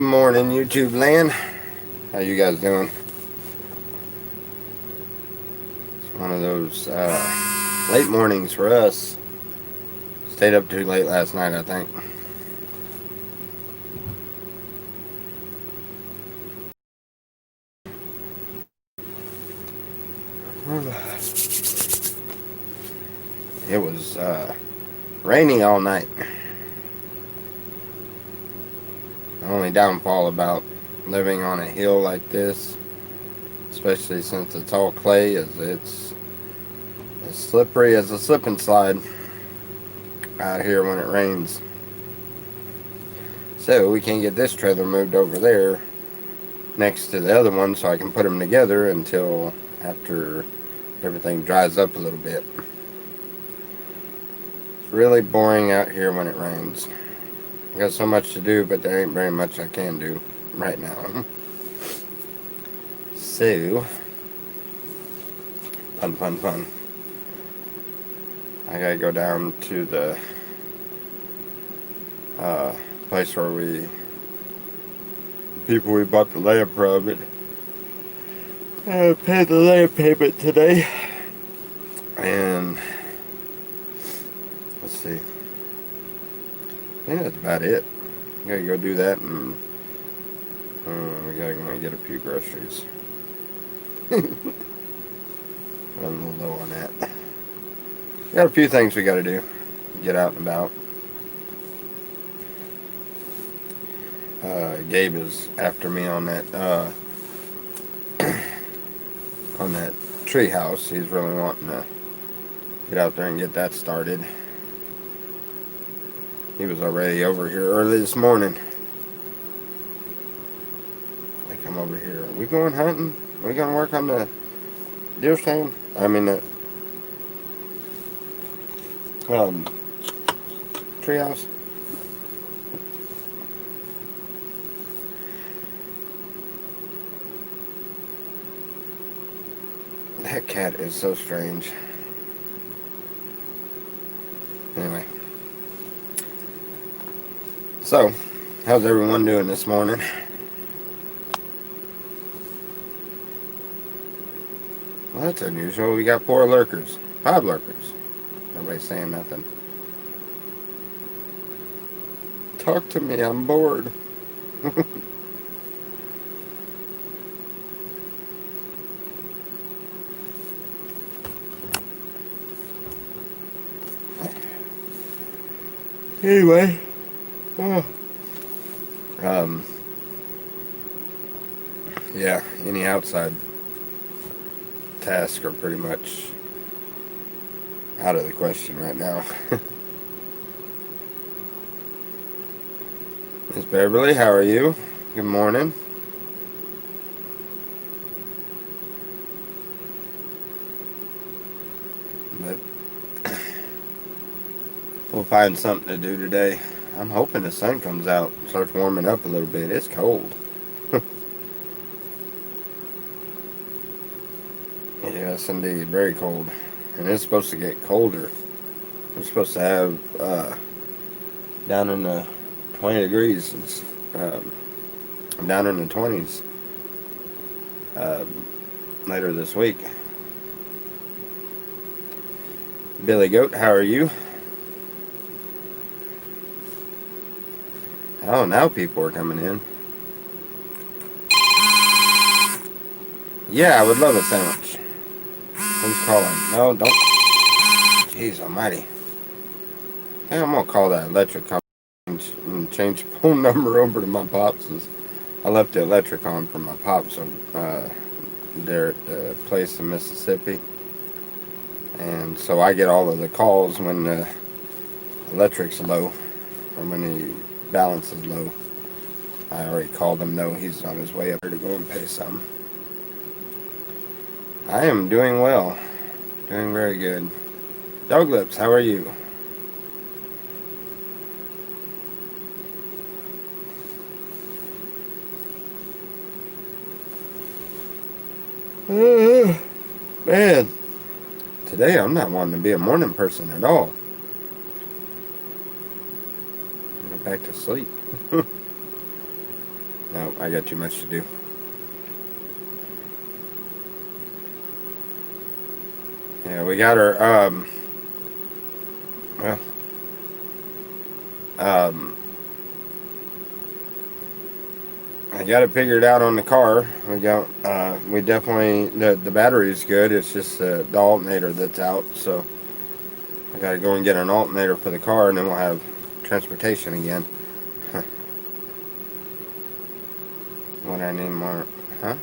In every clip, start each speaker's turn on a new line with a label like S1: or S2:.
S1: Morning, YouTube land. How you guys doing? It's one of those late mornings for us. Stayed up too late last night, I think. It was rainy all night. The only downfall about living on a hill like this, especially since it's all clay, is it's as slippery as a slip and slide out here when it rains. So we can't get this trailer moved over there next to the other one so I can put them together until after everything dries up a little bit. It's really boring out here when it rains. I got so much to do, but there ain't very much I can do right now. So, fun. I gotta go down to the place where people we bought the layup from, and paid the layup payment today. And let's see. I think that's about it. We gotta go do that, and we gotta go get a few groceries. I'm a little low on that. We got a few things we gotta do. Get out and about. Gabe is after me on that tree house. He's really wanting to get out there and get that started. He was already over here early this morning. They come over here. Are we going hunting? Are we going to work on the deer stand? I mean the treehouse. That cat is so strange. Anyway. So, how's everyone doing this morning? Well, that's unusual. We got 5 lurkers. Nobody's saying nothing. Talk to me, I'm bored. Anyway. Yeah, any outside tasks are pretty much out of the question right now. Miss Beverly, how are you? Good morning. But we'll find something to do today. I'm hoping the sun comes out and starts warming up a little bit. It's cold. Yes, indeed. Very cold. And it's supposed to get colder. We're supposed to have down in the 20 degrees. It's down in the 20s later this week. Billy Goat, how are you? Oh, now people are coming in. Yeah, I would love a sandwich. Who's calling? No, don't. Jeez almighty. I think I'm going to call that electric company and change the phone number over to my pops'. I left the electric on for my pops there at the place in Mississippi. And so I get all of the calls when the electric's low or when the balance is low. I already called him. No, he's on his way up here to go and pay some. I am doing well. Doing very good. Dog Lips, how are you? Man, today I'm not wanting to be a morning person at all. I'm going back to sleep. No, I got too much to do. Yeah, we got our well um I got it figured out on the car. We definitely the battery's good. It's just the alternator that's out. So I got to go and get an alternator for the car, and then we'll have transportation again. What I need more, huh?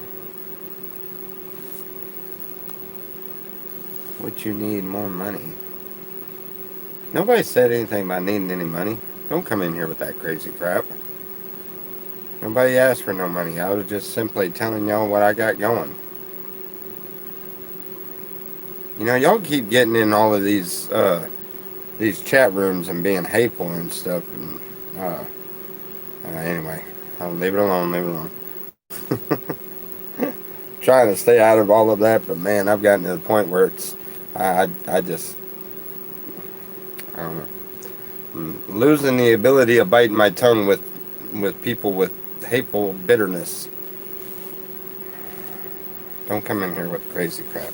S1: What you need more money? Nobody said anything about needing any money. Don't come in here with that crazy crap. Nobody asked for no money. I was just simply telling y'all what I got going. You know, y'all keep getting in all of these chat rooms and being hateful and stuff. And anyway, I'll leave it alone. Leave it alone. Trying to stay out of all of that, but man, I've gotten to the point where it's I just I don't know. I'm losing the ability of biting my tongue with people with hateful bitterness. Don't come in here with crazy crap.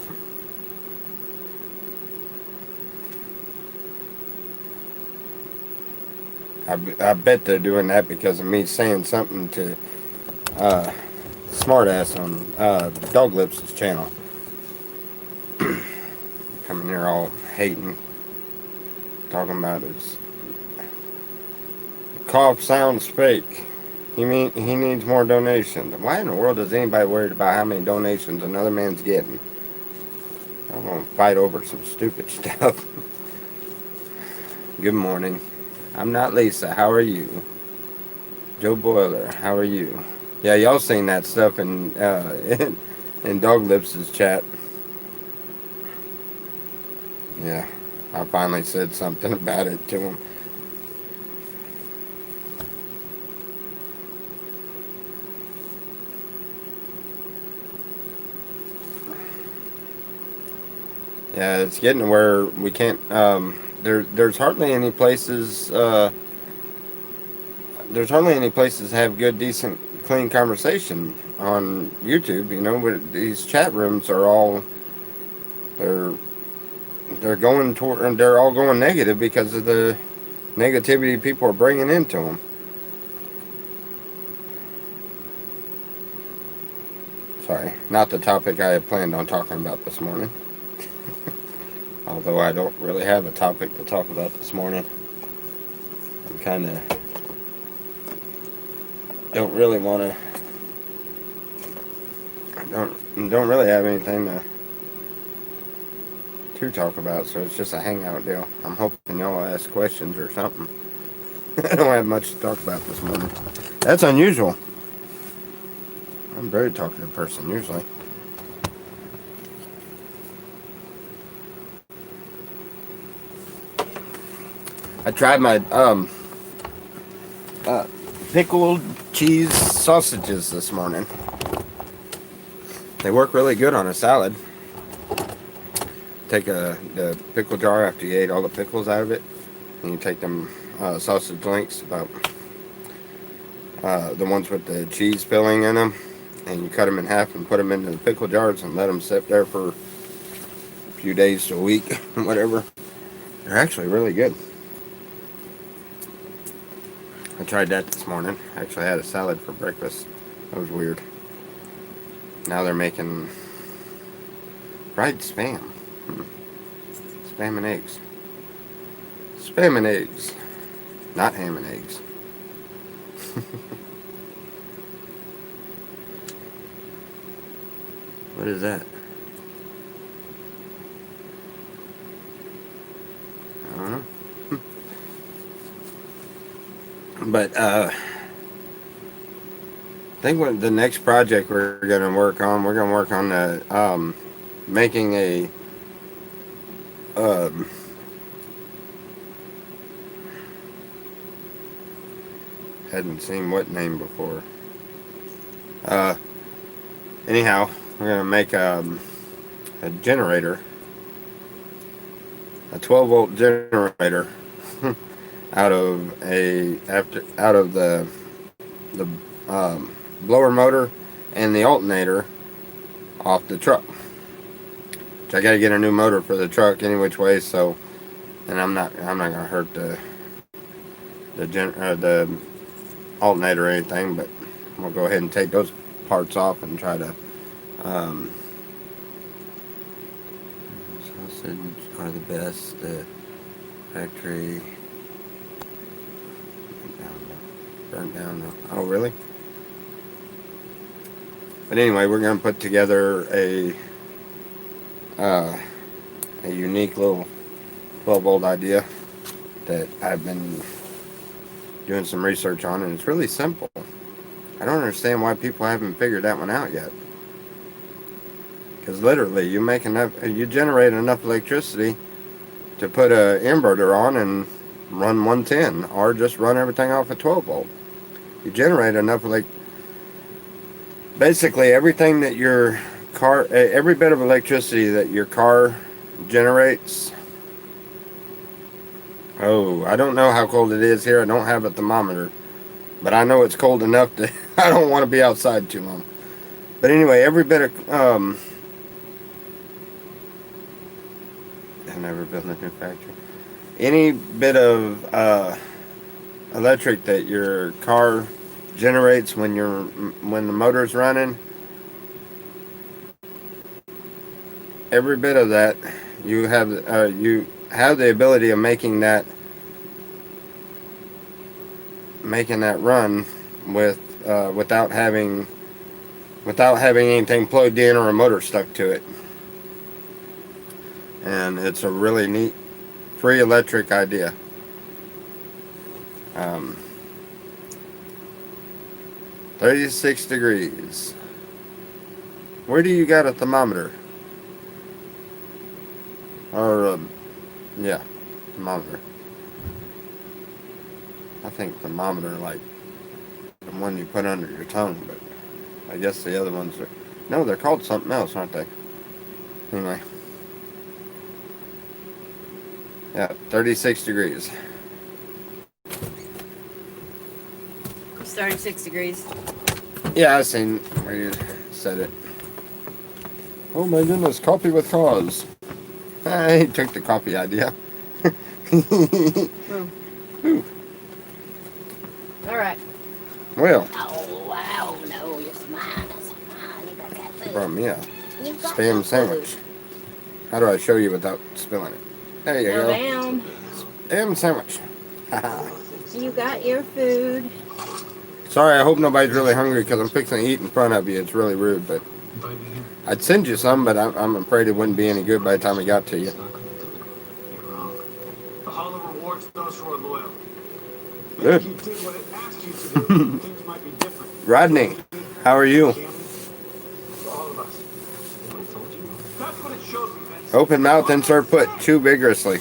S1: I bet they're doing that because of me saying something to uh, Smartass on Dog Lips' channel. Coming here all hating, talking about his cough sounds fake. He needs more donations. Why in the world is anybody worried about how many donations another man's getting? I'm gonna fight over some stupid stuff. Good morning. I'm not Lisa. How are you? Joe Boiler. How are you? Yeah, y'all seen that stuff in in Dog Lips' chat. Yeah, I finally said something about it to him. Yeah, it's getting to where we can't. There's hardly any places. There's hardly any places that have good, decent, clean conversation on YouTube. You know, but these chat rooms are all they're they're going toward. And they're all going negative because of the negativity people are bringing into them. Sorry, not the topic I had planned on talking about this morning. Although I don't really have a topic to talk about this morning. I'm kind of don't really want to. I don't really have anything to talk about, so it's just a hangout deal. I'm hoping y'all will ask questions or something. I don't have much to talk about this morning. That's unusual. I'm a very talkative person usually. I tried my uh, pickled cheese sausages this morning. They work really good on a salad. Take the pickle jar after you ate all the pickles out of it, and you take them sausage links, about the ones with the cheese filling in them, and you cut them in half and put them into the pickle jars and let them sit there for a few days to a week, whatever. They're actually really good. I tried that this morning. Actually, I had a salad for breakfast. That was weird. Now they're making fried spam. Spam and eggs. Spam and eggs. Not ham and eggs. What is that? I don't know. But I think what the next project we're gonna work on the making a um, hadn't seen what name before. Uh, anyhow, we're gonna make a generator, a 12-volt generator, out of the blower motor and the alternator off the truck. So I got to get a new motor for the truck any which way. So, and I'm not gonna hurt the alternator or anything, but we'll go ahead and take those parts off and try to. Sausage are the best. The factory burnt down. Oh, really? But anyway, we're gonna put together a unique little 12-volt idea that I've been doing some research on, and it's really simple. I don't understand why people haven't figured that one out yet. Because literally, you generate enough electricity to put an inverter on and run 110, or just run everything off a 12-volt. You generate enough basically everything that your car, every bit of electricity that your car generates. Oh, I don't know how cold it is here. I don't have a thermometer, but I know it's cold enough that I don't want to be outside too long. But anyway, every bit of I've never built a new factory. Any bit of electric that your car generates when the motor's running, every bit of that you have the ability of making that run without having anything plugged in or a motor stuck to it. And it's a really neat free electric idea. 36 degrees. Where do you got a thermometer? Or yeah, thermometer. I think thermometer like the one you put under your tongue, but I guess the other ones are, no, they're called something else, aren't they? Anyway. Yeah, 36 degrees.
S2: It's 36 degrees.
S1: Yeah, I seen where you said it. Oh my goodness, coffee with cause. I took the coffee idea.
S2: Ooh. All right.
S1: Well.
S2: Oh, wow, no, it's mine. It's mine. You got that food.
S1: Brought me a spam sandwich. How do I show you without spilling it? There you go.
S2: Ma'am.
S1: Spam sandwich.
S2: You got your food.
S1: Sorry, I hope nobody's really hungry because I'm fixing to eat in front of you. It's really rude, but I'd send you some, but I'm afraid it wouldn't be any good by the time it got to you.
S3: The Hollow rewards those who are loyal.
S1: Good.
S3: If you did what it asked you to do, things might be different.
S1: Rodney, how are you?
S3: For all of us. That's what it shows me, Vince.
S1: Open mouth, insert foot. Chew vigorously.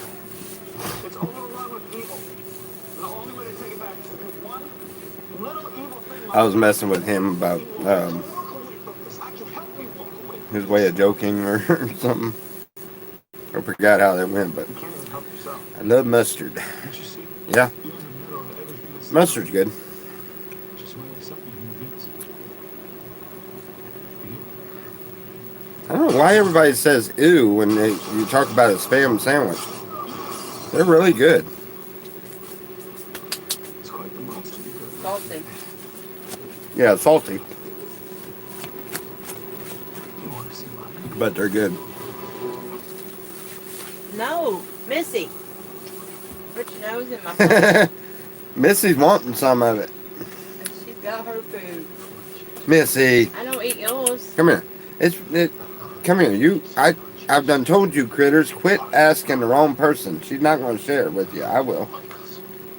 S3: It's overrun with evil. And the only way to take it back is to do one little evil thing.
S1: I was messing with him about his way of joking or something. I forgot how that went, but I love mustard. Yeah, mustard's good. I don't know why everybody says ew when you talk about a spam sandwich. They're really good.
S2: Salty.
S1: Yeah, salty. But they're good.
S2: No, Missy. Put your nose in my phone.
S1: Missy's wanting some of it.
S2: She's got her food.
S1: Missy,
S2: I don't eat yours.
S1: come here. Come here. I've done told you, critters, quit asking the wrong person. She's not going to share it with you. I will.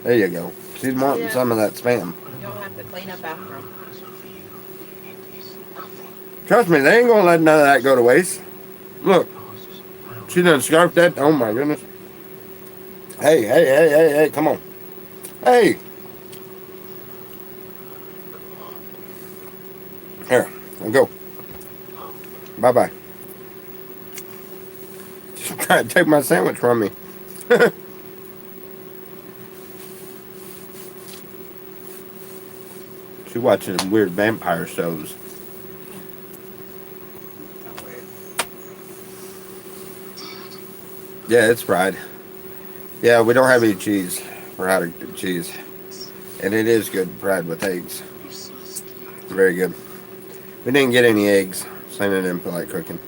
S1: There you go. She's wanting some of that spam.
S2: You don't have to clean up after them.
S1: Trust me, they ain't going to let none of that go to waste. Look. She done scarfed that. Oh, my goodness. Hey, come on. Hey. Here, I'll go. Bye-bye. She's trying to take my sandwich from me. She watching weird vampire shows. Yeah, it's fried. Yeah, we don't have any cheese. We're out of cheese. And it is good fried with eggs. Very good. We didn't get any eggs. So I didn't feel like cooking.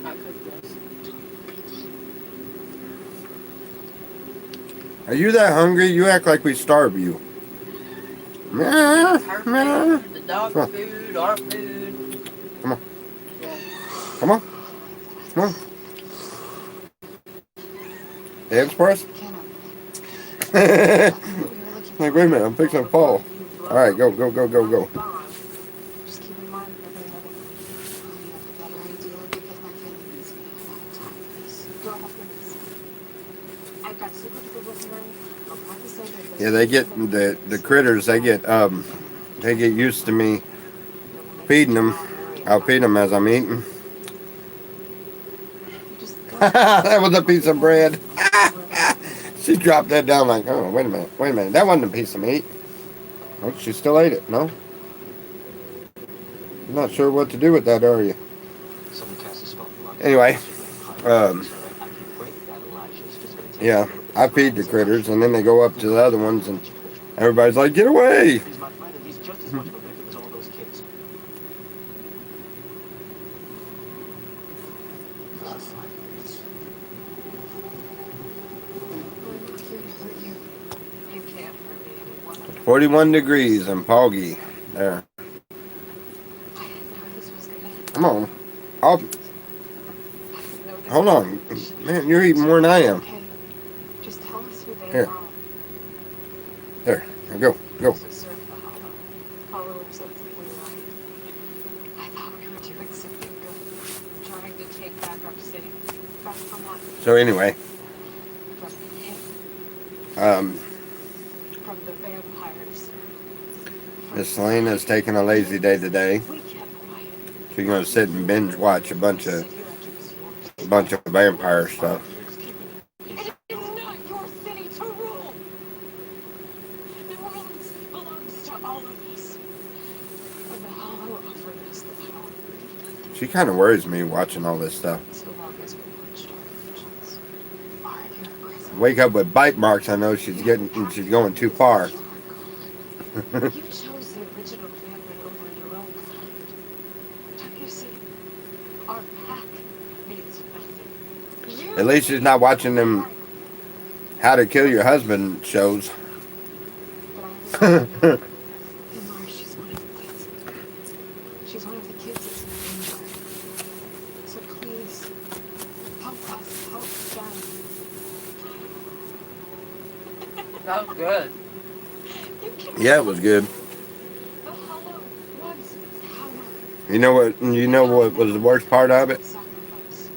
S2: I cooked this.
S1: Are you that hungry? You act like we starve you.
S2: Her
S1: Come
S2: food, the dog
S1: Come on.
S2: food, our food.
S1: Come on.
S2: Yeah.
S1: on. Come on. Eggs for us? Like, wait a minute, I'm fixing to fall. Alright, go.
S4: Just keep in mind that they know that we have a better idea because my family needs me at that time. Please, go ahead, please. I've got super good listening. I'll have to say that
S1: Yeah, they get the critters. They get used to me feeding them. I'll feed them as I'm eating. That was a piece of bread. She dropped that down like, oh, wait a minute. That wasn't a piece of meat. Oh, she still ate it. No, I'm not sure what to do with that, are you? Anyway, yeah, I feed the critters, and then they go up to the other ones, and everybody's like, get away!
S3: He's my friend, and he's just as much of a victim as all those kids.
S4: we're not here to hurt you. You can't hurt me anymore.
S1: 41 degrees and foggy. There.
S4: I didn't know this was gonna happen.
S1: Come on.
S4: I didn't know this
S1: Hold
S4: was
S1: on.
S4: gonna happen.
S1: Man, you're eating more than I am.
S4: Okay. Just tell us who they
S1: Here.
S4: are.
S1: There. Go.
S4: Serve the Hollow. Hollow represents the blue light. I thought we were doing something good. Trying to take back our city. Back from what?
S1: So anyway,
S4: From him.
S1: um,
S4: From the vampires.
S1: Miss Selena's taking a lazy day today.
S4: We kept quiet.
S1: She's gonna sit and binge watch a bunch of
S4: City electric is yours.
S1: vampire stuff.
S4: It is not your city to rule. New Orleans belongs to all of us. And the Hollow offered us the power.
S1: She kind of worries me watching all this stuff.
S4: So long as we watched our actions. Are your presence.
S1: Wake up with bite marks. I know she's going too far.
S4: You chose the original family over your own kind. Don't you see? Our pack means nothing. You
S1: At least she's not watching them How to Kill Your Husband shows.
S4: But I understand. Imar, she's one of the kids. She's one of the kids that's in danger. So please, help us help them.
S2: That was good.
S4: You can
S1: Yeah, it was good.
S4: The Hollow wants power.
S1: You know what was the worst part of it?
S4: Sacrifice.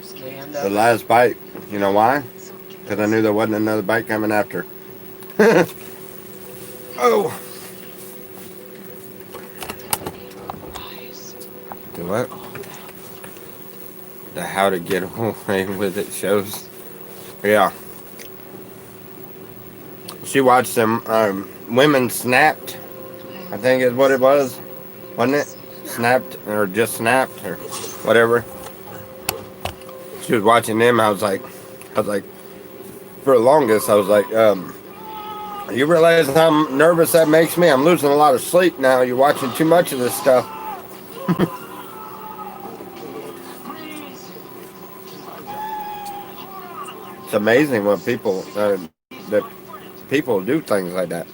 S2: Stand
S1: The
S2: up.
S1: last bite. You know why?
S4: So
S1: Because I knew there wasn't another bite coming after. Oh.
S4: Eyes.
S1: The what? The How to Get Away with It shows. Yeah. She watched them women snapped. I think is what it was. Wasn't it? Snapped or just snapped or whatever. She was watching them. I was like, for the longest, I was like, you realize how nervous that makes me? I'm losing a lot of sleep now. You're watching too much of this stuff. It's amazing when people that people do things like that.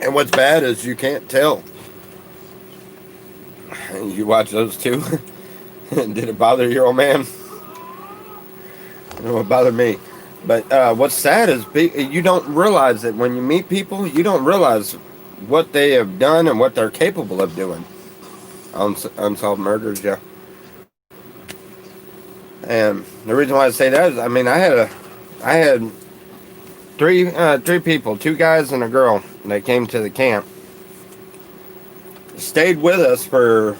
S1: And what's bad is you can't tell. You watch those two. Did it bother your old man? It bothered me. But what's sad is you don't realize that when you meet people, you don't realize what they have done and what they're capable of doing. Unsolved murders, yeah. And the reason why I say that is, I mean, I had three people, 2 guys and a girl, that came to the camp. Stayed with us for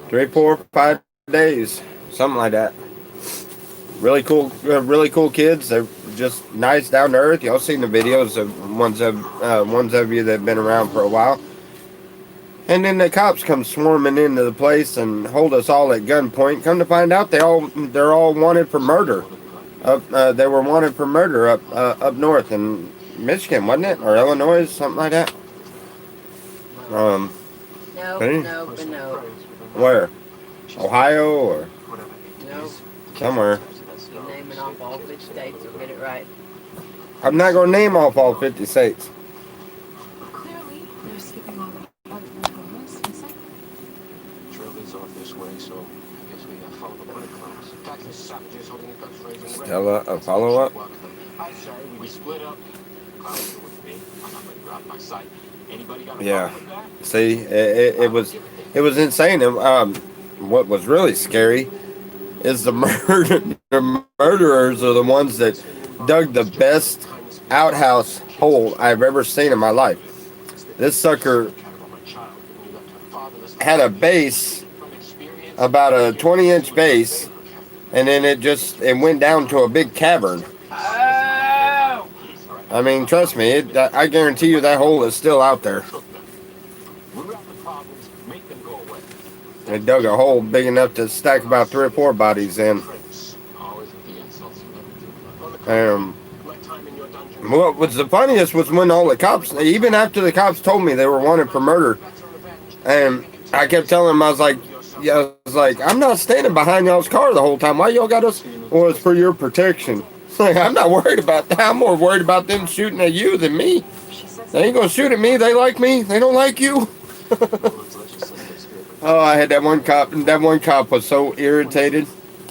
S1: 3, 4, 5 days, something like that. really cool kids. They're just nice, down to earth. Y'all seen the videos of ones of you that have been around for a while. And then the cops come swarming into the place and hold us all at gunpoint. Come to find out, they're all wanted for murder. They were wanted for murder up north in Michigan, wasn't it, or Illinois, something like that.
S2: No,
S1: Hey?
S2: no, but no.
S1: Where? Ohio or
S2: No.
S1: somewhere.
S2: You naming off all 50 states, you'll get it right.
S1: I'm not gonna name off all 50 states.
S4: Clearly, they're skipping all the homeless and sick.
S3: Trail leads off this way, so I guess we follow the breadcrumbs. Texas savages holding a guns raising.
S1: Stella, a follow-up?
S3: I'm sorry, we split up. Clouds are with me. I'm not letting you out of my sight. Anybody got a
S1: Yeah.
S3: problem with that?
S1: See, it was insane. And, what was really scary is the murderers are the ones that dug the best outhouse hole I've ever seen in my life. This sucker had a base, about a 20-inch base, and then it went down to a big cavern.
S2: Oh!
S1: I mean, trust me, I guarantee you that hole is still out there.
S3: Root out the problems, make them go away.
S1: They dug a hole big enough to stack about 3 or 4 bodies in.
S3: Prince, always with the insults you never do. Let time in your dungeon.
S1: What was the funniest was when all the cops, even after the cops told me they were wanted for murder, and I kept telling them, I was like, I'm not standing behind y'all's car the whole time. Why y'all got us? Well, it's for your protection. It's like, I'm not worried about that. I'm more worried about them shooting at you than me. They ain't gonna shoot at me. They like me. They don't like you. Oh, I had that one cop, and that one cop was so irritated.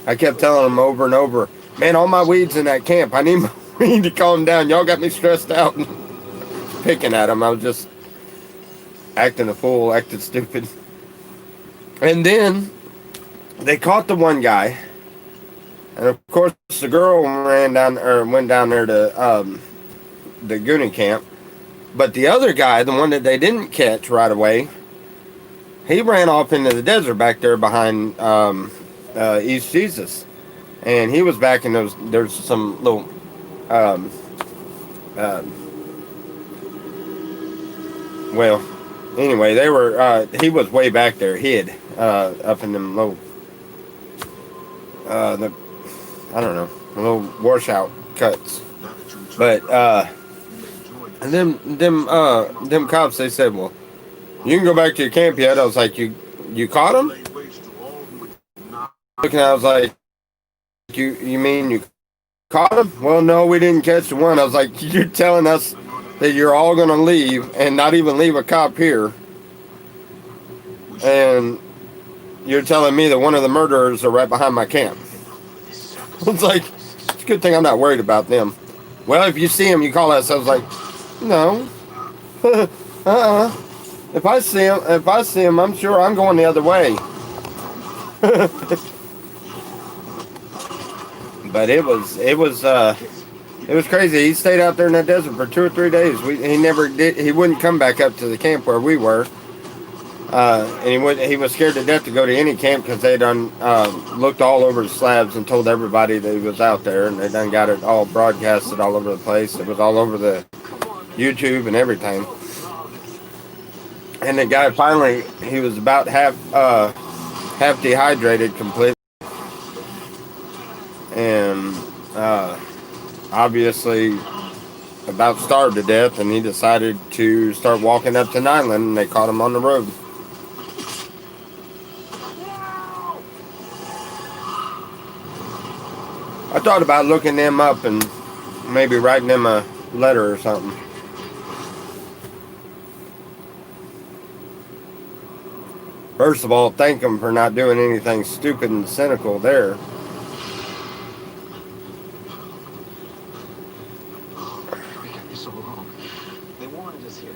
S1: I kept telling him over and over, man, all my weeds in that camp. I need my weed to calm down. Y'all got me stressed out. And picking at him. I was just acting a fool, acting stupid. And then they caught the one guy. And of course, the girl went down there to the Goonie camp. But the other guy, the one that they didn't catch right away, he ran off into the desert back there behind East Jesus. And he was back in there's some little, well, anyway, they were, he was way back there, hid, up in them little, I don't know, little washout cuts. But, and them cops, they said, well, you can go back to your camp yet. I was like, you caught him? Looking, I was like, you mean you caught him? Well, no, we didn't catch the one. I was like, you're telling us that you're all going to leave and not even leave a cop here. And you're telling me that one of the murderers are right behind my camp. It's like, it's a good thing I'm not worried about them. Well, if you see him, you call us. I was like, no. If I see him, I'm sure I'm going the other way. But it was crazy. He stayed out there in that desert for 2 or 3 days. He wouldn't come back up to the camp where we were. And he was scared to death to go to any camp because they done looked all over the slabs and told everybody that he was out there, and they done got it all broadcasted all over the place. It was all over the YouTube and everything. And the guy finally, he was about half dehydrated completely, and obviously about starved to death, and he decided to start walking up to Nyland, and they caught him on the road. I thought about looking them up and maybe writing them a letter or something. First of all, thank them for not doing anything stupid and cynical there.
S3: We got you so wrong. They wanted us here.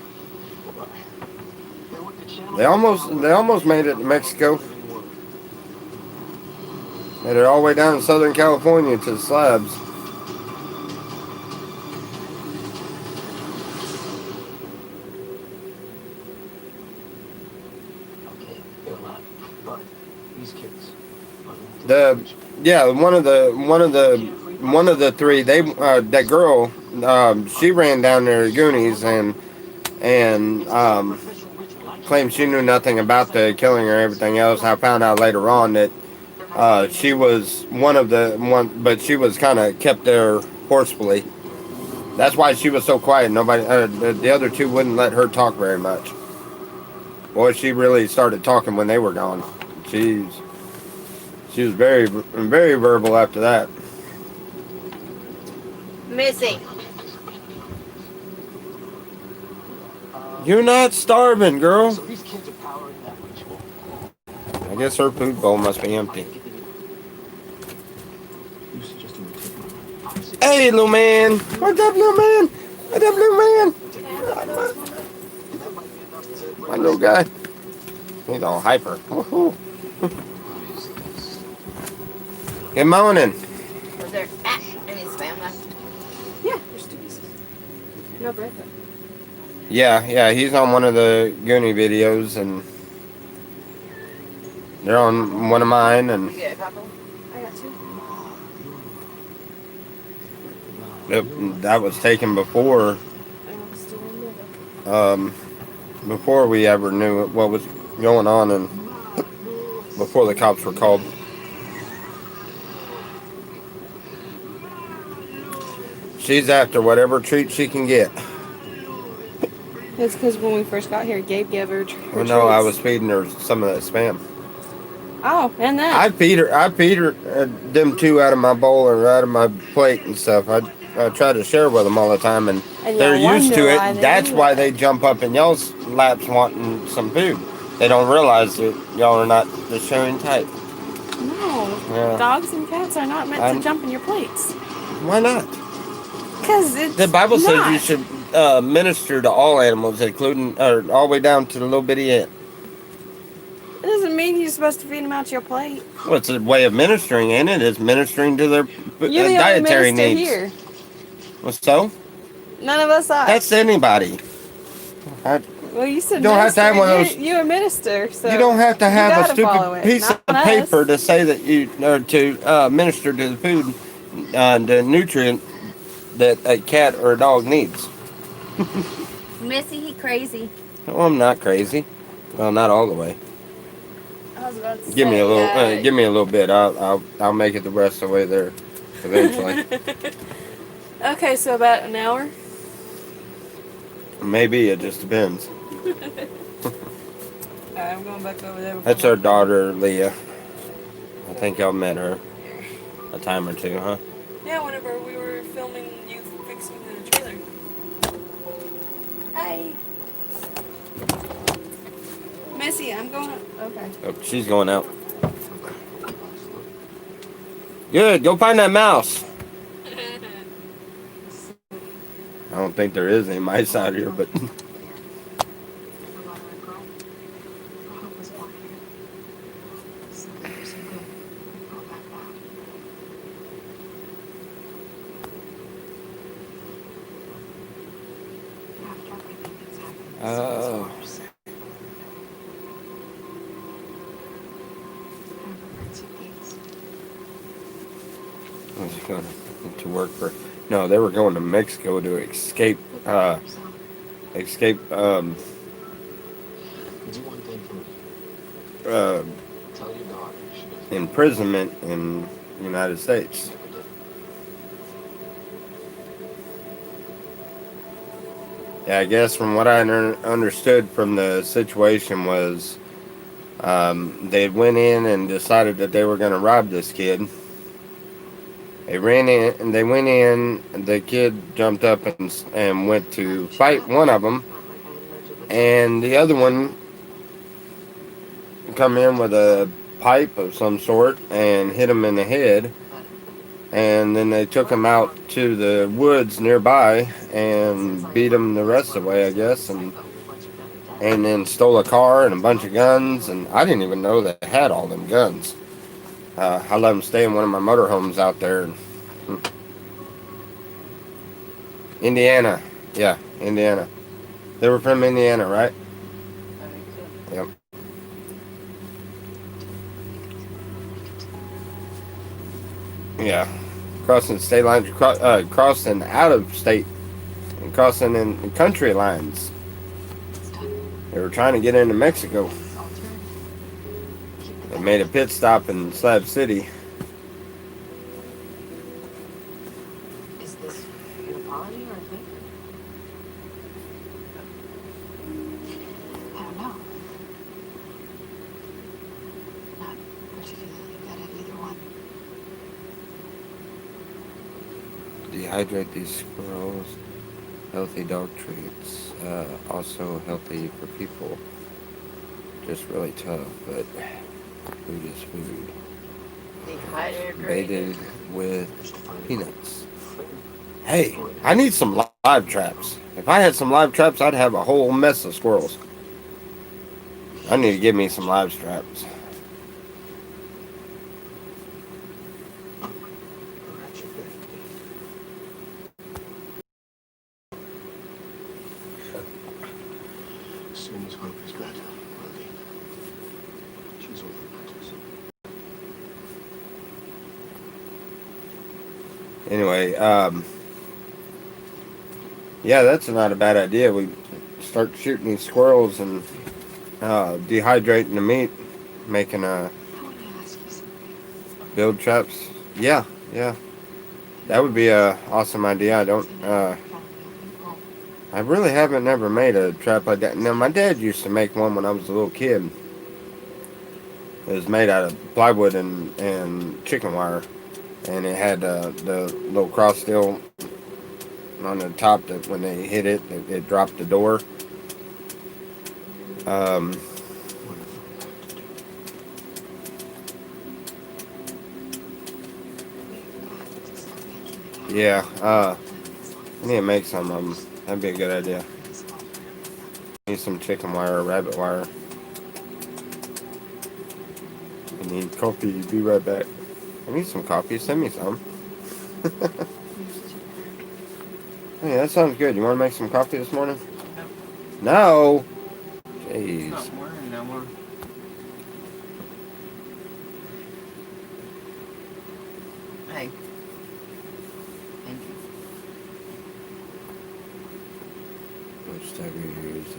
S3: They went to channel.
S1: They almost made it to Mexico. Made it all the way down to Southern California to the slabs. yeah, one of the three. They that girl, she ran down there to Goonies and claimed she knew nothing about the killing or everything else. I found out later on that she was but she was kind of kept there forcefully. That's why she was so quiet. Nobody, the other two wouldn't let her talk very much. Boy, she really started talking when they were gone. She was very, very verbal after that.
S2: Missy.
S1: You're not starving, girl.
S3: So these kids are powering that ritual.
S1: I guess her food bowl must be empty.
S3: You suggesting we take my
S1: Hey, little man. What's up, little man? What's up, little man? My little guy. He's all hyper. Woohoo. Good morning.
S2: Was there any spam left?
S5: Yeah, there's 2 pieces. No bread though.
S1: Yeah, he's on one of the Goonie videos, and they're on one of mine, and
S2: You get a couple?
S5: I got 2.
S1: that was taken before
S5: I'm still in there.
S1: before we ever knew what was going on, and before the cops were called. She's after whatever treat she can get.
S5: It's because when we first got here, Gabe gave her.
S1: Well, no, I was feeding her some of that spam.
S5: Oh, and that.
S1: I feed her them two out of my bowl or out of my plate and stuff. I try to share with them all the time, and
S5: And
S1: they're
S5: y'all
S1: used to
S5: wonder
S1: it.
S5: why they
S1: That's
S5: do
S1: why
S5: that.
S1: they jump up in y'all's laps wanting some food. They don't realize that y'all are not the sharing type.
S5: No,
S1: Yeah.
S5: dogs and cats are not meant
S1: I'm-
S5: to jump in your plates.
S1: Why not?
S5: Because it's
S1: The Bible says
S5: not.
S1: you should minister to all animals, including all the way down to the little bitty ant.
S5: It doesn't mean you're supposed to feed them out your plate.
S1: Well, it's a way of ministering, ain't it? It's ministering to their
S5: You're the only
S1: dietary
S5: minister
S1: needs.
S5: here.
S1: Well, so
S5: None of us are.
S1: that's anybody.
S5: Well, you said
S1: You don't have to have one of
S5: minister. You're a minister, so
S1: You don't have to have a
S5: gotta follow
S1: stupid
S5: it,
S1: piece of
S5: not us.
S1: paper to say that you or to minister to the food, the nutrient that a cat or a dog needs.
S2: Missy, he crazy.
S1: Well, I'm not crazy. Well, not all the way.
S5: I was about to
S1: Give me a
S5: say,
S1: little. Give me a little bit. I'll make it the rest of the way there, eventually.
S5: Okay, so about an hour.
S1: Maybe it just depends.
S5: Alright, I'm going back over there.
S1: That's our daughter, Leah. I think y'all met her a time or two, huh?
S5: Yeah, whenever we were filming you fixing the trailer. Hi. Missy, I'm going up. Okay.
S1: Oh, she's going out. Good. Go find that mouse. I don't think there is any mice out here, but oh. I was going to work for. No, they were going to Mexico to escape. Escape.
S3: Do one thing for me. Tell your daughter she doesn't
S1: Imprisonment in the United States.
S3: never did.
S1: Yeah, I guess from what I understood from the situation was they went in and decided that they were going to rob this kid. They ran in and they went in. The kid jumped up and went to fight one of them, and the other one come in with a pipe of some sort and hit him in the head. And then they took him out to the woods nearby and beat him the rest of the way, I guess, and then stole a car and a bunch of guns. And I didn't even know they had all them guns. I let them stay in one of my motorhomes out there. Indiana. Yeah, Indiana. They were from Indiana, right? Yep. Yeah, crossing state lines, crossing out of state, and crossing in country lines.
S4: It's done.
S1: They were trying to get into Mexico.
S4: It's all turned. Keep the
S1: They made a pit stop in Slab City.
S4: Is this an apology or a favor? I don't know. Not particularly good at either one.
S1: Dehydrate these squirrels. Healthy dog treats. Also healthy for people. Just really tough, but food is food.
S2: Dehydrated.
S1: Baited with peanuts. Hey, I need some live traps. If I had some live traps, I'd have a whole mess of squirrels. I need to give me some live traps.
S3: As soon as hope is better, we'll leave. She's all that matters.
S1: Anyway, yeah, that's not a bad idea. We start shooting these squirrels and dehydrating the meat, making
S4: I want to ask you something.
S1: build traps. Yeah, that would be a awesome idea. I really haven't never made a trap like that. Now, my dad used to make one when I was a little kid. It was made out of plywood and chicken wire, and it had the little cross steel on the top that when they hit it, it dropped the door. Yeah, I need to make some of them. That'd be a good idea. Need some chicken wire or rabbit wire. I need coffee. Be right back. I need some coffee. Send me some. Hey, that sounds good. You want to make some coffee this morning? No. Jeez.
S2: Not morning no more. Hey. Thank you.
S1: Which time of year is it?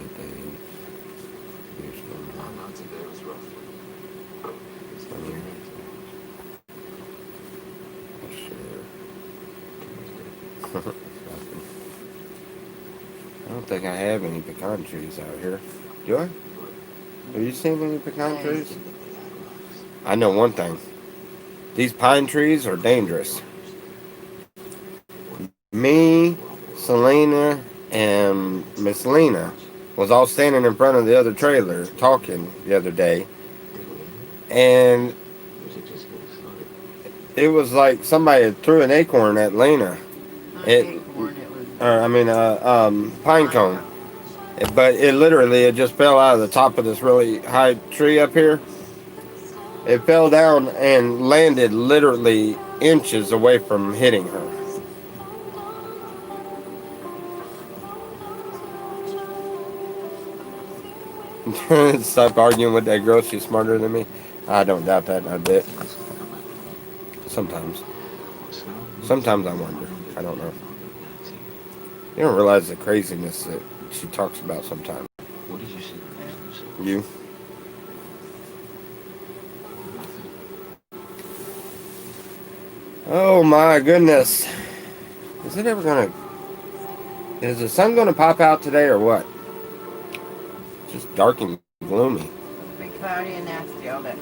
S1: Here's one.
S3: Not today was rough. It's not
S1: Yeah. Sure. I don't think I have any pecan trees out here. Do I? Have you seen any pecan trees? I know one thing. These pine trees are dangerous. Me, Selena, and Miss Lena was all standing in front of the other trailer talking the other day. And it was like somebody had threw an acorn at Lena.
S2: Not
S1: It-
S2: acorn, it was
S1: Or, I mean, pine cone. But it literally, it just fell out of the top of this really high tree up here. It fell down and landed literally inches away from hitting her. Stop arguing with that girl. She's smarter than me. I don't doubt that a bit. Sometimes. Sometimes I wonder. I don't know. You don't realize the craziness that she talks about sometimes.
S3: What did you say?
S1: You? Oh my goodness. Is it ever gonna... Is the sun gonna pop out today or what? It's just dark and gloomy.
S2: be cloudy and nasty all day.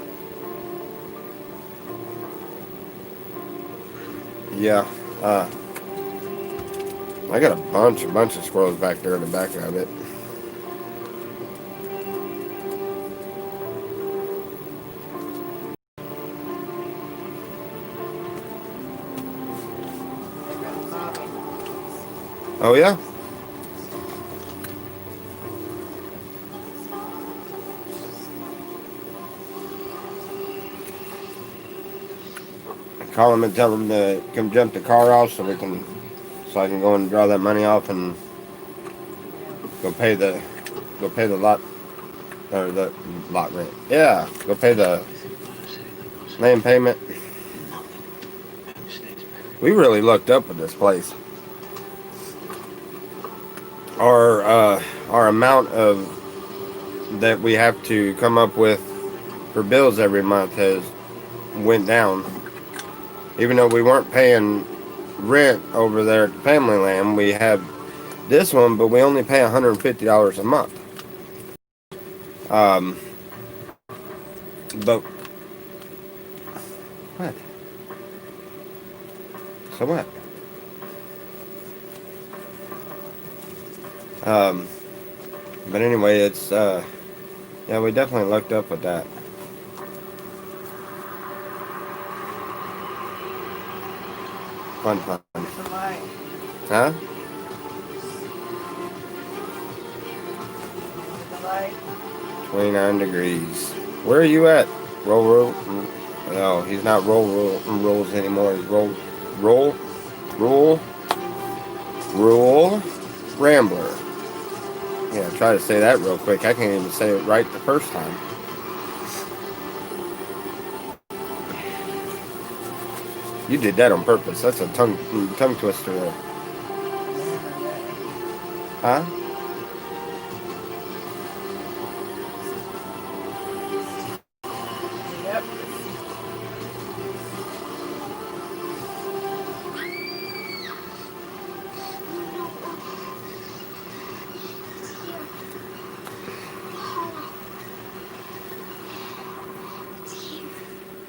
S1: Yeah. I got a bunch of squirrels back there in the back of it. Oh yeah? Call him and tell him to come jump the car off so I can go and draw that money off and go pay the lot or the lot rent. Yeah, go pay the land payment. We really looked up with this place. Our amount of that we have to come up with for bills every month has went down. Even though we weren't paying rent over there at the Family Land, we have this one, but we only pay $150 a month. But what? So what? But anyway, it's yeah, we definitely looked up with that. Fun.
S2: The light.
S1: Huh?
S2: The light.
S1: 29 degrees. Where are you at? Roll. No, he's not rolls anymore. He's roll Rambler. Yeah, try to say that real quick. I can't even say it right the first time. You did that on purpose. That's a tongue twister there. Huh?
S2: Yep.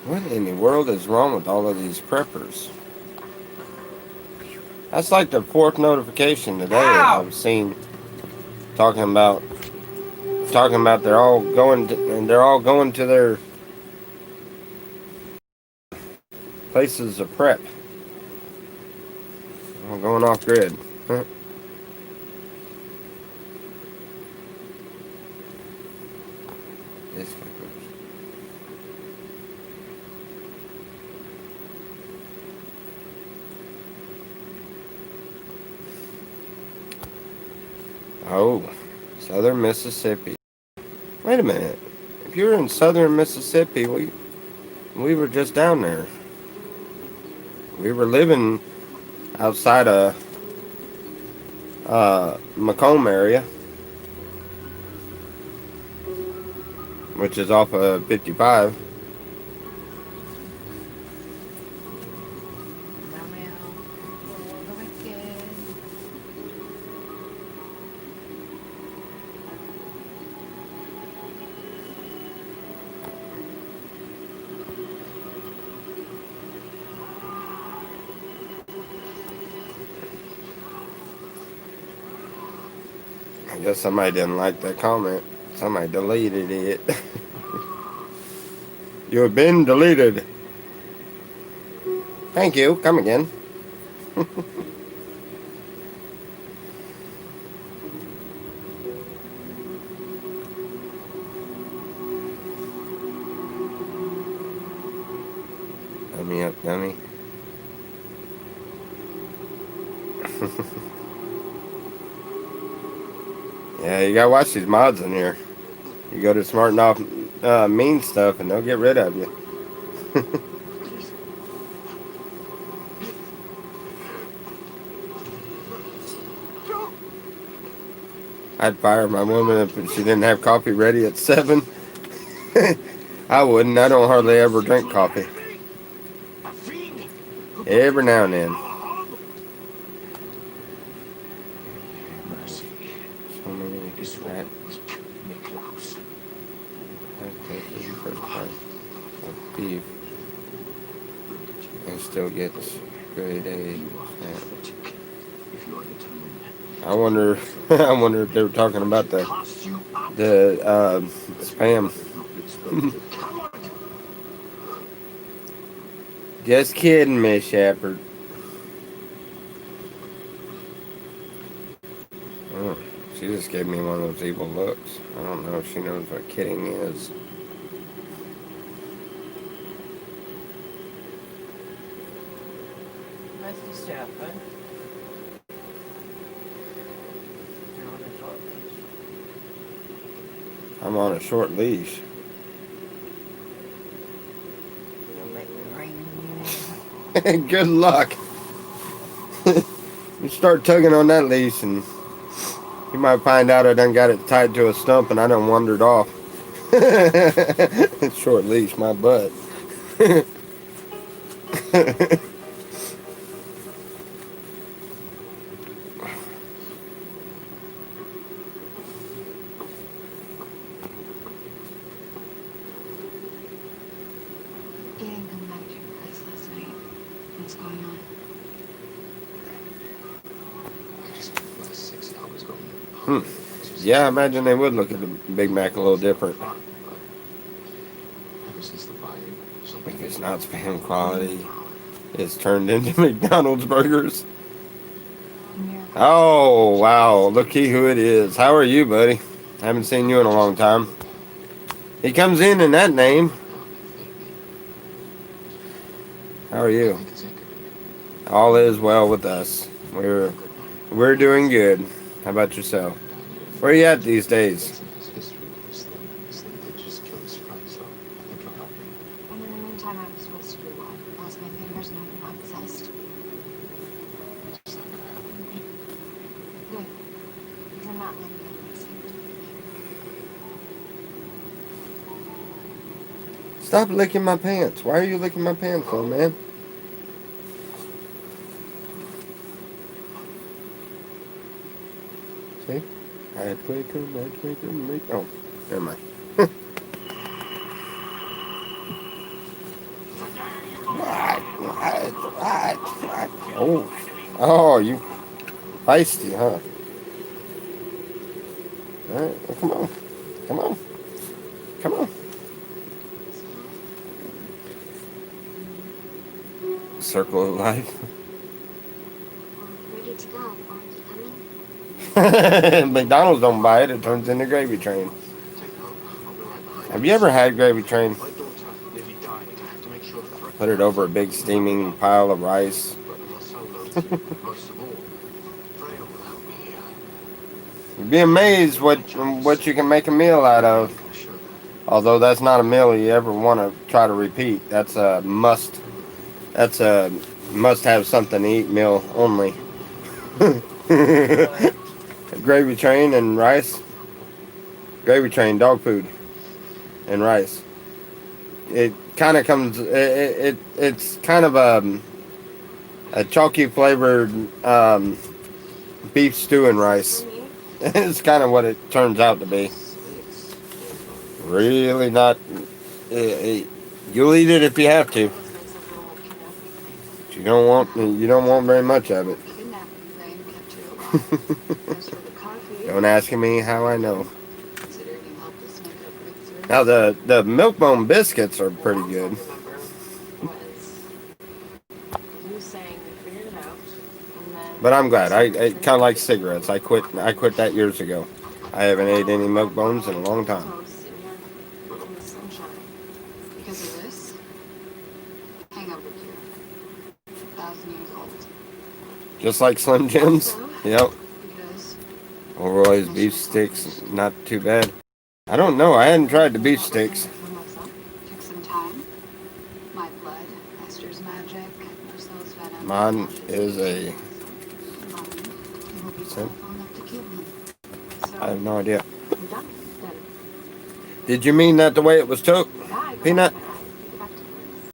S1: What in the world is wrong with all of these preppers? That's like the fourth notification today
S2: Ow!
S1: I've seen talking about they're all going to their places of prep. All going off grid. Huh? This Oh, Southern Mississippi. Wait a minute. If you're in Southern Mississippi, we were just down there. We were living outside of Macomb area, which is off of 55. I guess somebody didn't like that comment. Somebody deleted it. You have been deleted. Thank you. Come again. Dummy up, dummy. Yeah, you gotta watch these mods in here. You go to smarten off mean stuff and they'll get rid of you. I'd fire my woman if she didn't have coffee ready at 7. I wouldn't. I don't hardly ever drink coffee. Every now and then. So many rat of beef and still gets grade A. I wonder if they were talking about the spam. Just kidding, Miss Shepard. Oh, she just gave me one of those evil looks. I don't know if she knows what kidding is.
S2: Nice to step, bud.
S1: I'm on a short leash.
S2: You'll make me ring.
S1: Good luck. You start tugging on that leash, and you might find out I done got it tied to a stump, and I done wandered off. Short leash, my butt.
S4: You didn't come back to your place last night. What's going on?
S3: I just spent the last 6 hours going to the
S1: Hmm.
S3: pub.
S1: Yeah, I imagine they would look at the Big Mac a little different.
S3: Fun, but ever since the fire, something
S1: If it's not spam quality, it's turned into McDonald's burgers.
S4: Miracle.
S1: Oh, wow. Looky who it is. How are you, buddy? Haven't seen you in a long time. He comes in that name. How are you? All is well with us. We're doing good. How about yourself? Where are you at these days?
S4: And in the meantime, I was supposed to do what? Lost my fingers and I'm not possessed. Good. Because I'm not letting it mix it.
S1: Stop licking my pants. Why are you licking my pants, old man? See? I twinkle, make. Oh, never mind. What? Oh, you feisty, huh? All right, well, come on. Circle of life.
S4: Ready to go. Aren't you coming?
S1: McDonald's don't buy it. It turns into Gravy Train. Have you ever had Gravy Train?
S3: My daughter nearly died. I have to make sure that the
S1: Put it over a big steaming pile of rice.
S3: but Marcel loves it most of all. Freya will help me here.
S1: You'd be amazed what you can make a meal out of.
S3: I'm sure that
S1: Although that's not a meal you ever want to try to repeat. That's a must. That's a must-have something to eat meal only. Gravy Train and rice. Gravy Train dog food and rice. It kind of comes. It's kind of a chalky flavored beef stew and rice. It's kind of what it turns out to be. Really not. You'll eat it if you have to. You don't want very much of it.
S4: Kidnapping thing kept you alive. As for the coffee,
S1: Don't ask me how I know.
S4: considering you helped us make a breakthrough.
S1: Now the Milk-Bone biscuits are pretty good.
S2: Was you saying we figured it out, and then
S1: But I'm glad. I kind of like cigarettes. I quit that years ago. I haven't ate any Milk-Bones in a long time.
S2: Close in here in the sunshine.
S4: Because of this, hang over here. 1,000 years old.
S1: Just like Slim Jims. Yep.
S4: Because
S1: O'Roy's beef sticks, not too bad. I don't know. I hadn't tried the beef sticks.
S4: for myself, took some time. My blood, Esther's magic, Marcel's venom.
S1: Mine is a.
S4: Mine, it will be
S1: Sin?
S4: powerful enough to kill him. So,
S1: I have no idea.
S4: I'm done. Then,
S1: Did you mean that the way it was took?
S4: die.
S1: Peanut?
S4: Go back to work.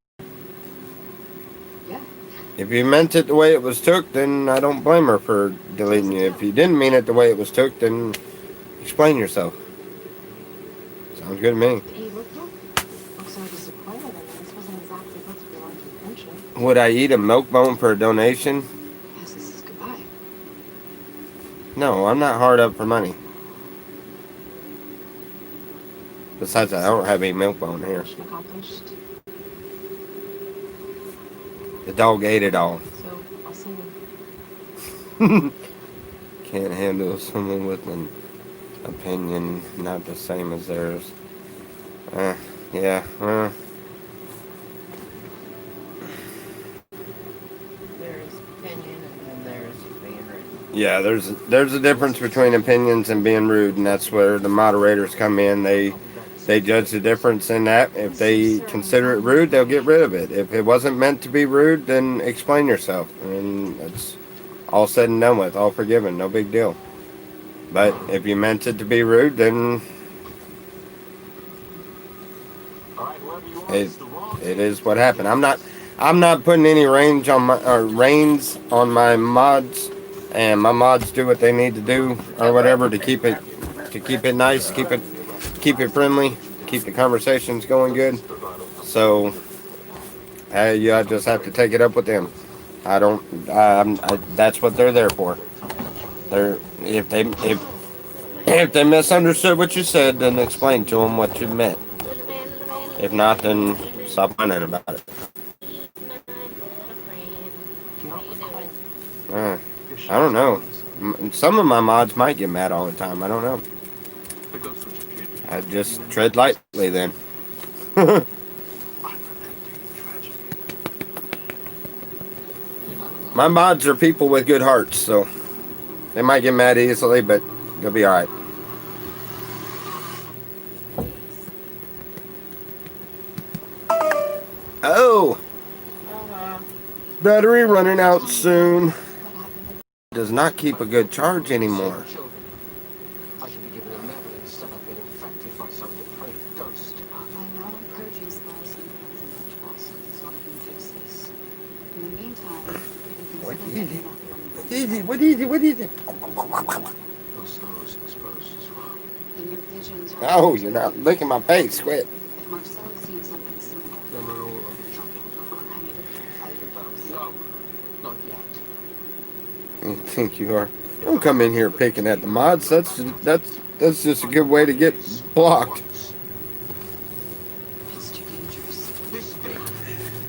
S4: Yeah.
S1: If you meant it the way it was took, then I don't blame her for deleting you. If you didn't mean it the way it was took, then explain yourself. Sounds good to me.
S4: He looked up. Looks so disappointed in me. This wasn't exactly what to belong to friendship.
S1: Would I eat a Milk-Bone for a donation?
S4: Yes, this is goodbye.
S1: No, I'm not hard up for money. Besides, I don't have any Milk-Bone here.
S4: Mission accomplished.
S1: The dog ate it all.
S4: So, I'll see you.
S1: Can't handle someone with an opinion not the same as theirs. Yeah.
S2: There's opinion, and then there's being written.
S1: Yeah, there's a difference between opinions and being rude, and that's where the moderators come in. They judge the difference in that. If they consider it rude, they'll get rid of it. If it wasn't meant to be rude, then explain yourself. And that's all said and done with, all forgiven, no big deal. But if you meant it to be rude, then
S3: All right, whoever you are,
S1: it
S3: it's the wrong
S1: it is what happened. I'm not putting any range on my reins on my mods, and my mods do what they need to do or whatever to keep it nice, keep it friendly, keep the conversations going good. So I just have to take it up with them. I don't. That's what they're there for. They're if they misunderstood what you said, then explain to them what you meant. If not, then stop whining about it. I don't know. Some of my mods might get mad all the time. I don't know. I just tread lightly then. My mods are people with good hearts, so they might get mad easily, but they'll be alright. Oh! Battery running out soon. Does not keep a good charge anymore.
S3: I should be given a medal instead of being infected by some depraved ghost.
S4: I know I'm purging spells and things and rituals, so I can fix this. In the meantime,
S1: What
S4: everything's
S1: is it?
S4: looking
S1: What is it? What is it?
S3: No snow's exposed as well.
S4: and your visions are...
S1: Oh, you're not licking my face. Quit.
S4: If Marcella's seen something similar,
S3: Then we're all on the chopping block.
S4: I need to purify you both.
S3: No, not yet.
S1: You think you are? Don't come in here picking at the mods. That's just a good way to get blocked.
S4: It's too dangerous.
S3: This thing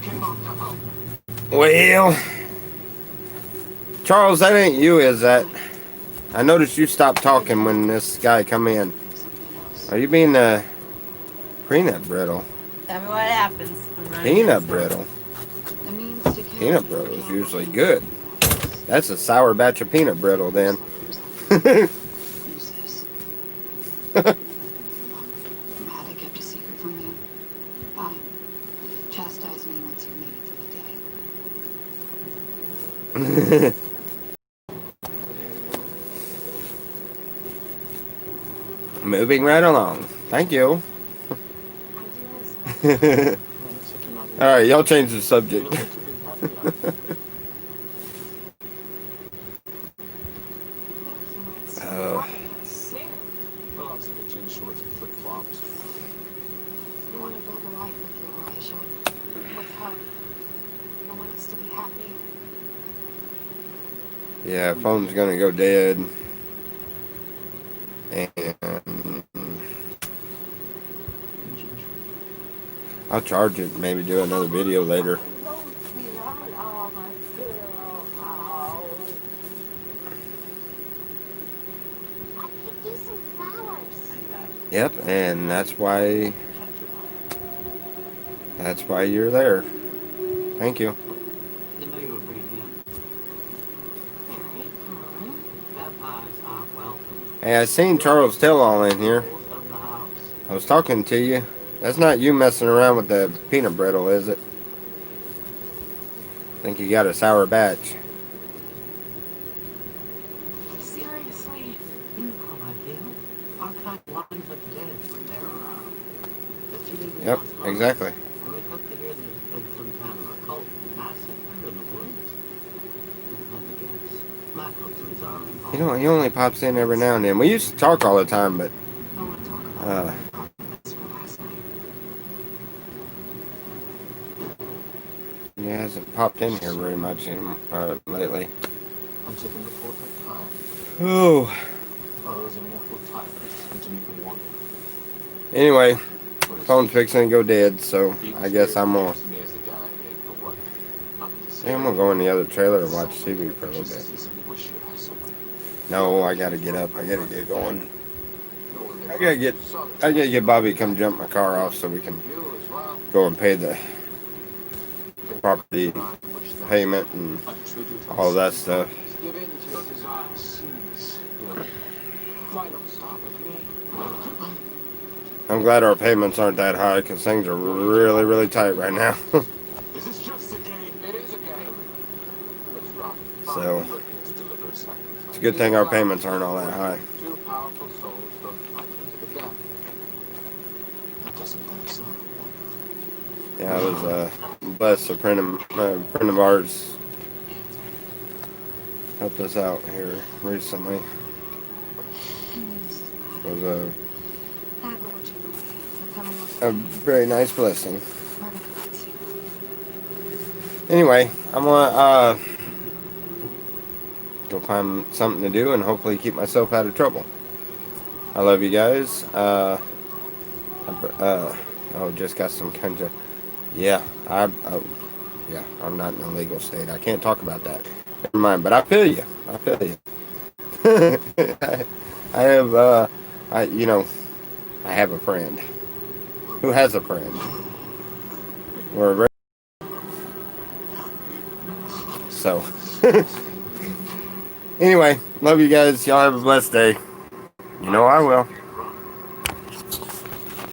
S3: came off the hook.
S1: Well, Charles, that ain't you, is that? I noticed you stopped talking when this guy come in.
S4: Something else.
S1: Are you being peanut brittle?
S2: Tell me what happens.
S1: Peanut brittle.
S4: The means to kill
S1: Peanut
S4: you
S1: brittle is
S4: can't
S1: usually
S4: be
S1: good.
S4: used.
S1: That's a sour batch of peanut brittle, then.
S4: Use this. I'm mad I kept a secret from you. Fine. Chastise me once you've made it through the day.
S1: Moving right along. Thank you.
S2: I do this.
S1: All right, y'all change the subject.
S2: Sing.
S3: Well, I'll take a gin shorts and flip flops.
S4: You want to build a life with you, Elijah. With her. I want us to be happy.
S1: Yeah, phone's gonna go dead. And I'll charge it. Maybe do another video later.
S6: I picked you some flowers.
S1: Yep, and that's why you're there. Thank you.
S7: Didn't know you were bringing him.
S2: Alright.
S7: Vampires aren't welcome.
S1: Hey, I seen Charles Tell-All in here.
S7: Rules of the house.
S1: I was talking to you. That's not you messing around with the peanut brittle, is it? Think you got a sour batch.
S2: Seriously.
S7: You know how I feel. Our kind lines are dead when they're around. But you didn't
S1: Yep,
S7: last long.
S1: exactly.
S7: I wake up to hear there's been some kind of occult massacre in the woods. Let me guess. My cousins are involved.
S1: He only pops in every now and then. We used to talk all the time, but
S4: I want to talk about this from last night.
S1: he hasn't popped in here very much lately.
S3: I'm taking the full time.
S1: Oh.
S3: Oh, those immortal tyrants continue to wander.
S1: Anyway,
S3: What is
S1: phone's fixing to go dead, so
S3: He
S1: I guess I'm gonna.
S3: me as the guy I hate, but what?
S1: I'm gonna go in the other trailer and watch TV for a little bit. No, I gotta get up. I gotta get going. I gotta get Bobby to come jump my car off so we can go and pay the property payment and all that stuff.
S3: Give in to your desires. Seize your final stop with me.
S1: I'm glad our payments aren't that high because things are really, really tight right now.
S3: Is this just a game? It is a game. Let's rock.
S1: So-
S3: You're here to
S1: It's a good thing our payments aren't all that high.
S3: Two powerful souls go fighting to the death. But doesn't that sound wonderful?
S1: Yeah, I was blessed. A friend of ours helped us out here recently. It was a very nice blessing. Anyway, I'm gonna go find something to do and hopefully keep myself out of trouble. I love you guys. Just got some kind of, yeah, I'm not in a legal state. I can't talk about that. Never mind, but I feel you. I feel you. I have a friend who has a friend. So, anyway, love you guys. Y'all have a blessed day. You know I will.